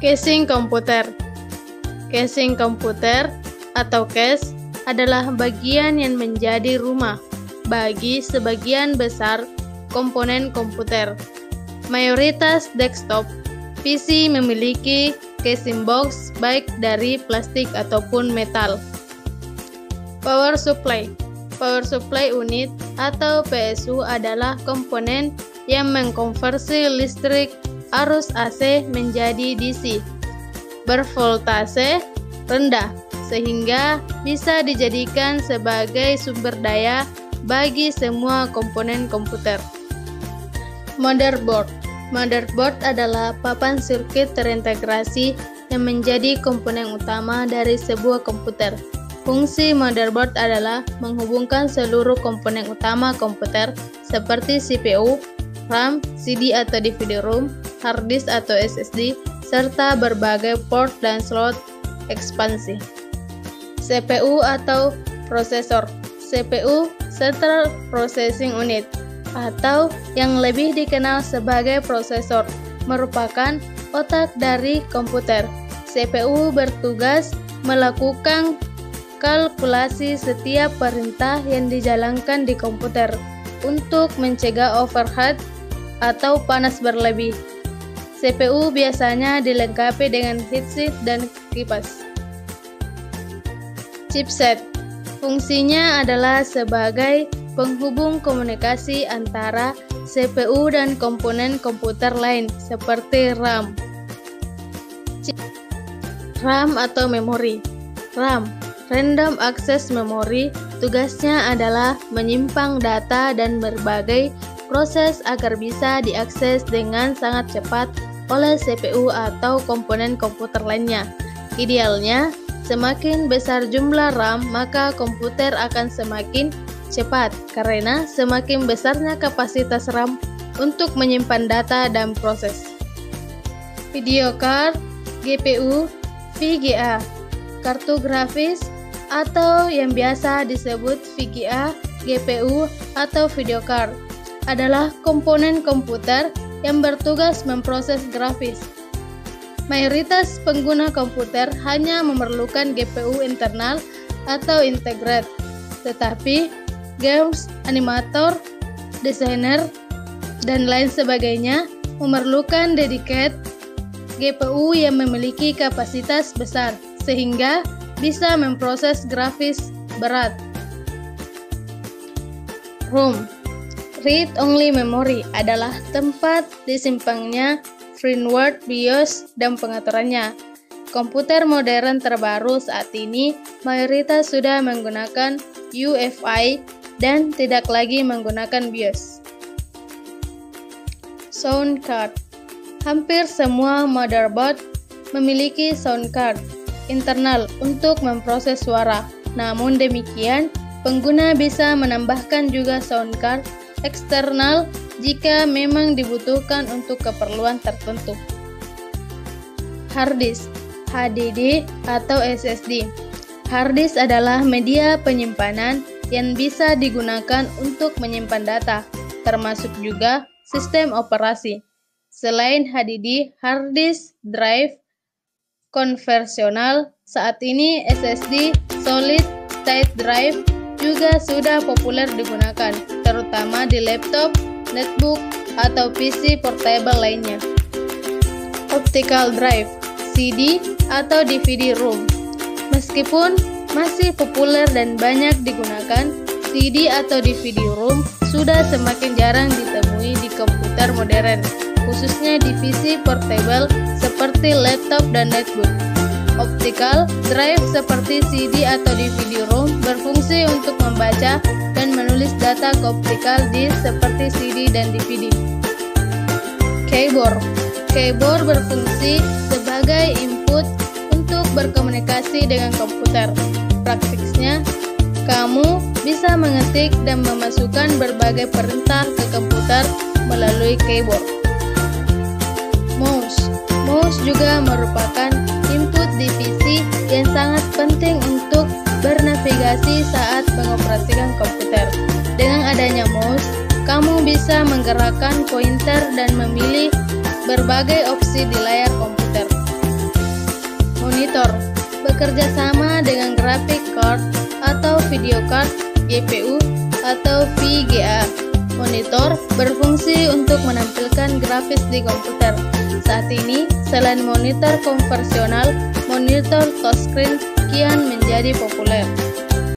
Casing komputer. Casing komputer atau case adalah bagian yang menjadi rumah bagi sebagian besar komponen komputer. Mayoritas desktop PC memiliki casing box baik dari plastik ataupun metal. Power supply. Power supply unit atau PSU adalah komponen yang mengkonversi listrik arus AC menjadi DC bervoltase rendah sehingga bisa dijadikan sebagai sumber daya bagi semua komponen komputer. Motherboard. Motherboard adalah papan sirkuit terintegrasi yang menjadi komponen utama dari sebuah komputer. Fungsi motherboard adalah menghubungkan seluruh komponen utama komputer seperti CPU, RAM, CD atau DVD-ROM, hard disk atau SSD, serta berbagai port dan slot ekspansi. CPU atau prosesor. CPU Central Processing Unit atau yang lebih dikenal sebagai prosesor merupakan otak dari komputer. CPU bertugas melakukan kalkulasi setiap perintah yang dijalankan di komputer untuk mencegah overheat atau panas berlebih. CPU biasanya dilengkapi dengan heatsink dan kipas. Chipset. Fungsinya adalah sebagai penghubung komunikasi antara CPU dan komponen komputer lain seperti RAM. RAM atau memori. RAM, Random Access Memory, tugasnya adalah menyimpan data dan berbagai proses agar bisa diakses dengan sangat cepat oleh CPU atau komponen komputer lainnya. Idealnya, semakin besar jumlah RAM, maka komputer akan semakin cepat karena semakin besarnya kapasitas RAM untuk menyimpan data dan proses. Video card, GPU, VGA, kartu grafis atau yang biasa disebut VGA, GPU atau video card adalah komponen komputer yang bertugas memproses grafis. Mayoritas pengguna komputer hanya memerlukan GPU internal atau integrate, tetapi games, animator, desainer, dan lain sebagainya memerlukan dedicated GPU yang memiliki kapasitas besar sehingga bisa memproses grafis berat. ROM, Read Only Memory, adalah tempat disimpannya firmware BIOS dan pengaturannya. Komputer modern terbaru saat ini mayoritas sudah menggunakan UEFI dan tidak lagi menggunakan BIOS. Sound card. Hampir semua motherboard memiliki sound card internal untuk memproses suara. Namun demikian, pengguna bisa menambahkan juga sound card eksternal jika memang dibutuhkan untuk keperluan tertentu. Hard disk, HDD atau SSD. Hard disk adalah media penyimpanan yang bisa digunakan untuk menyimpan data, termasuk juga sistem operasi. Selain HDD, hard disk drive konvensional, saat ini SSD solid state drive juga sudah populer digunakan, terutama di laptop, netbook, atau PC portable lainnya. Optical drive, CD atau DVD-ROM. Meskipun masih populer dan banyak digunakan, CD atau DVD-ROM sudah semakin jarang ditemui di komputer modern, khususnya di PC portable seperti laptop dan netbook. Optical drive seperti CD atau DVD-ROM berfungsi untuk membaca dan menulis data ke optical disk seperti CD dan DVD. Keyboard. Keyboard berfungsi sebagai input untuk berkomunikasi dengan komputer. Praktisnya, kamu bisa mengetik dan memasukkan berbagai perintah ke komputer melalui keyboard. Mouse. Mouse juga merupakan input di PC yang sangat penting untuk bernavigasi saat mengoperasikan komputer. Dengan adanya mouse, kamu bisa menggerakkan pointer dan memilih berbagai opsi di layar komputer. Monitor bekerja sama dengan graphic card atau video card, GPU, atau VGA. Monitor berfungsi untuk menampilkan grafis di komputer. Saat ini, selain monitor konvensional, monitor touchscreen kian menjadi populer.